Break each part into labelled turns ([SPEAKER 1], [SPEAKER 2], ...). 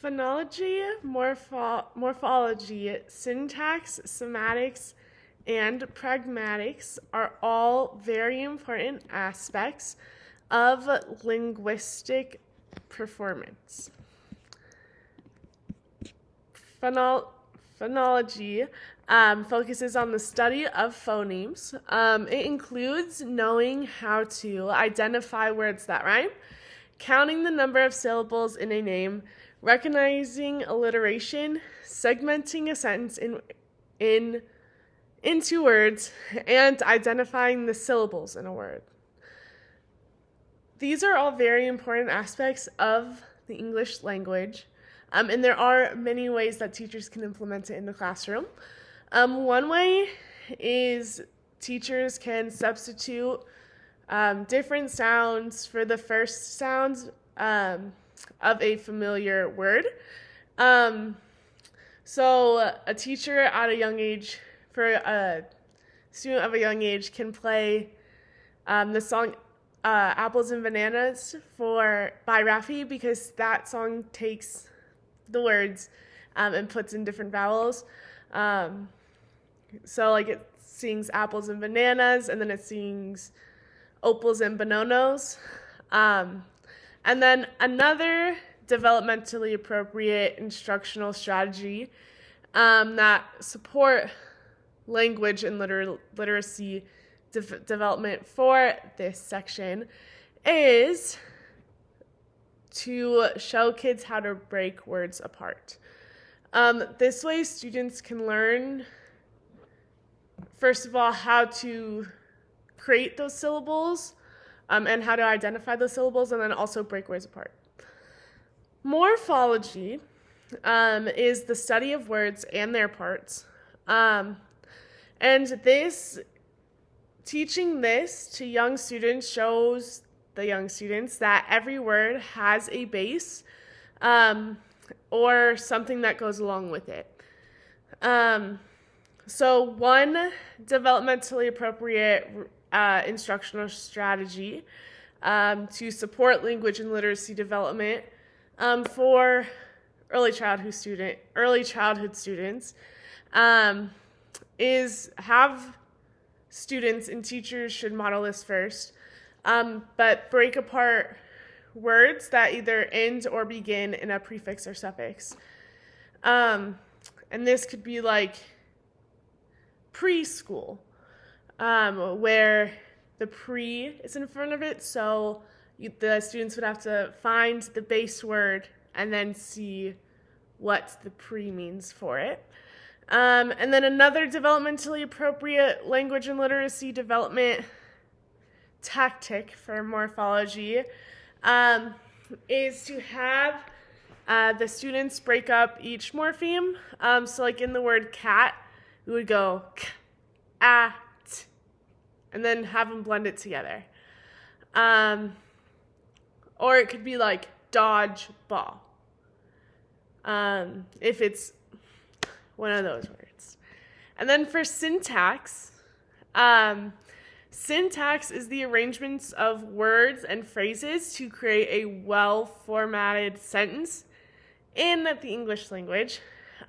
[SPEAKER 1] Phonology, morphology, syntax, semantics, and pragmatics are all very important aspects of linguistic performance. Phonology focuses on the study of phonemes. It includes knowing how to identify words that rhyme, counting the number of syllables in a name, recognizing alliteration, segmenting a sentence into words, and identifying the syllables in a word. These are all very important aspects of the English language, and there are many ways that teachers can implement it in the classroom. One way is teachers can substitute different sounds for the first sounds of a familiar word. So a teacher at a young age, for a student of a young age, can play the song Apples and Bananas by Raffi, because that song takes the words and puts in different vowels. So like it sings apples and bananas, and then it sings opals and bononos. And then another developmentally appropriate instructional strategy that support language and literacy development for this section is to show kids how to break words apart. This way students can learn, first of all, how to create those syllables and how to identify those syllables, and then also break words apart. Morphology is the study of words and their parts. And teaching this to young students shows the young students that every word has a base or something that goes along with it. So one developmentally appropriate instructional strategy to support language and literacy development for early childhood students is have students, and teachers should model this first, but break apart words that either end or begin in a prefix or suffix. And this could be like preschool, where the pre is in front of it, so the students would have to find the base word and then see what the pre means for it. And then another developmentally appropriate language and literacy development tactic for morphology is to have the students break up each morpheme. So like in the word cat, we would go k, a, t, and then have them blend it together. Or it could be like dodge, ball, if it's one of those words. And then for syntax, syntax is the arrangements of words and phrases to create a well-formatted sentence in the English language.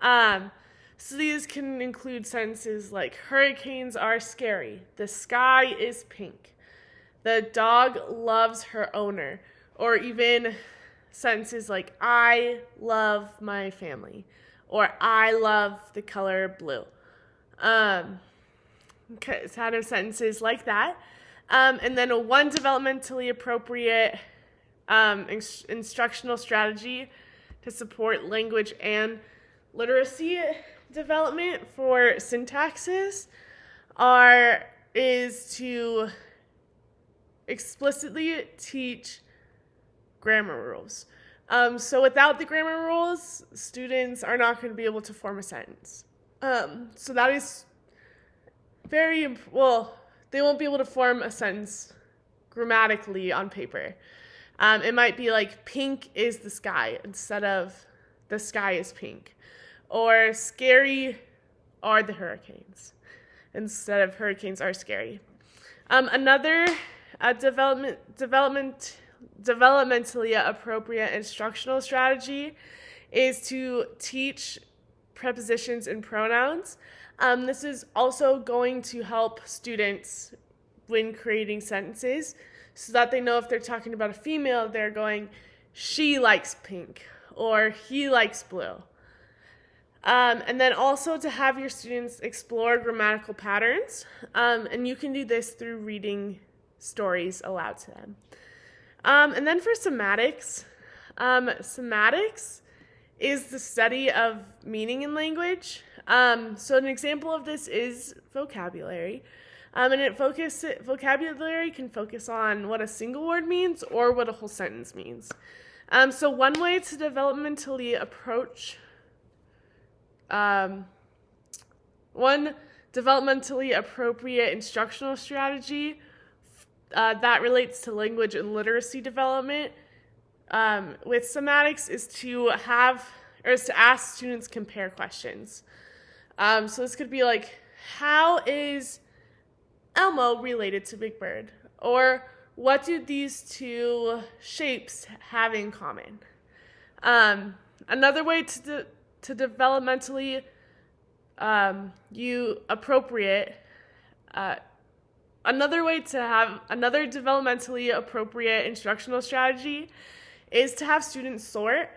[SPEAKER 1] So these can include sentences like hurricanes are scary, the sky is pink, the dog loves her owner, or even sentences like I love my family, or I love the color blue. Kind of sentences like that. And then one developmentally appropriate instructional strategy to support language and literacy development for syntaxes is to explicitly teach grammar rules. So without the grammar rules, students are not going to be able to form a sentence. So that is they won't be able to form a sentence grammatically on paper. It might be like pink is the sky instead of the sky is pink. Or scary are the hurricanes instead of hurricanes are scary. Another developmentally appropriate instructional strategy is to teach prepositions and pronouns. This is also going to help students when creating sentences so that they know if they're talking about a female, they're going, she likes pink or he likes blue. And then also to have your students explore grammatical patterns. And you can do this through reading stories aloud to them. And then for semantics, semantics is the study of meaning in language. So an example of this is vocabulary. And vocabulary can focus on what a single word means or what a whole sentence means. So one way to developmentally approach one developmentally appropriate instructional strategy that relates to language and literacy development with semantics is to ask students compare questions. So this could be like, how is Elmo related to Big Bird? Or what do these two shapes have in common? Another way to developmentally another way to have another developmentally appropriate instructional strategy is to have students sort.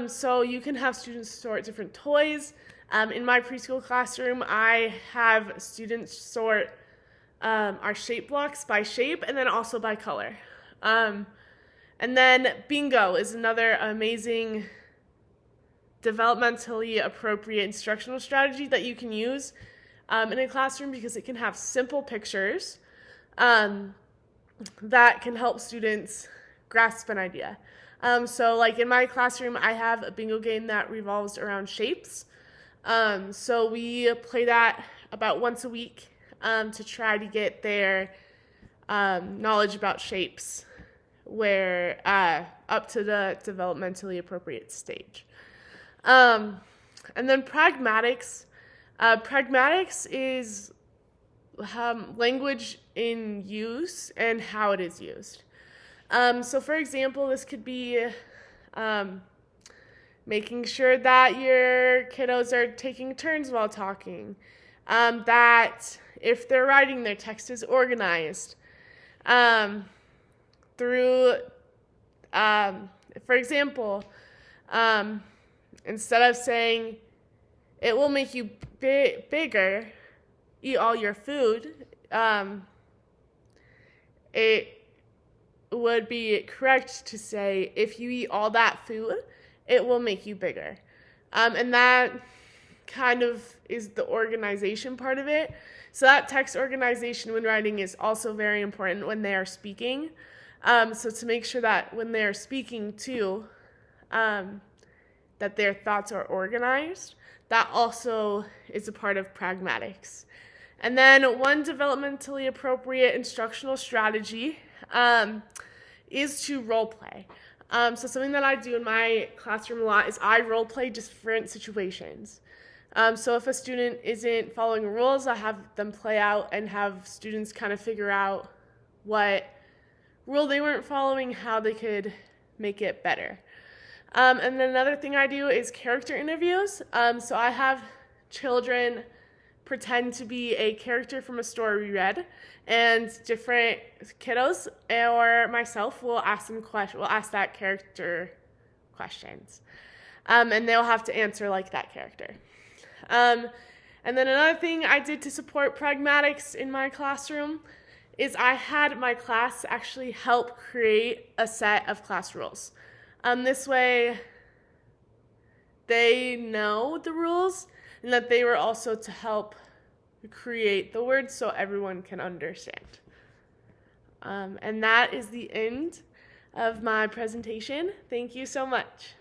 [SPEAKER 1] So you can have students sort different toys. In my preschool classroom, I have students sort our shape blocks by shape and then also by color. And then bingo is another amazing developmentally appropriate instructional strategy that you can use in a classroom because it can have simple pictures that can help students grasp an idea. So like in my classroom, I have a bingo game that revolves around shapes. So we play that about once a week to try to get their knowledge about shapes up to the developmentally appropriate stage. And then pragmatics. Pragmatics is language in use and how it is used. So for example, this could be making sure that your kiddos are taking turns while talking, that if they're writing, their text is organized. For example, instead of saying, it will make you bigger, eat all your food, it would be correct to say, if you eat all that food, it will make you bigger. And that kind of is the organization part of it. So that text organization when writing is also very important when they are speaking. So to make sure that when they are speaking too, that their thoughts are organized, that also is a part of pragmatics. And then one developmentally appropriate instructional strategy is to role play. So something that I do in my classroom a lot is I role play different situations. So if a student isn't following rules, I have them play out and have students kind of figure out what rule they weren't following, how they could make it better. And then another thing I do is character interviews. So I have children pretend to be a character from a story we read, and different kiddos or myself will ask that character questions, and they'll have to answer like that character. And then another thing I did to support pragmatics in my classroom is I had my class actually help create a set of class rules. This way they know the rules and that they were also to help create the words so everyone can understand. And that is the end of my presentation. Thank you so much.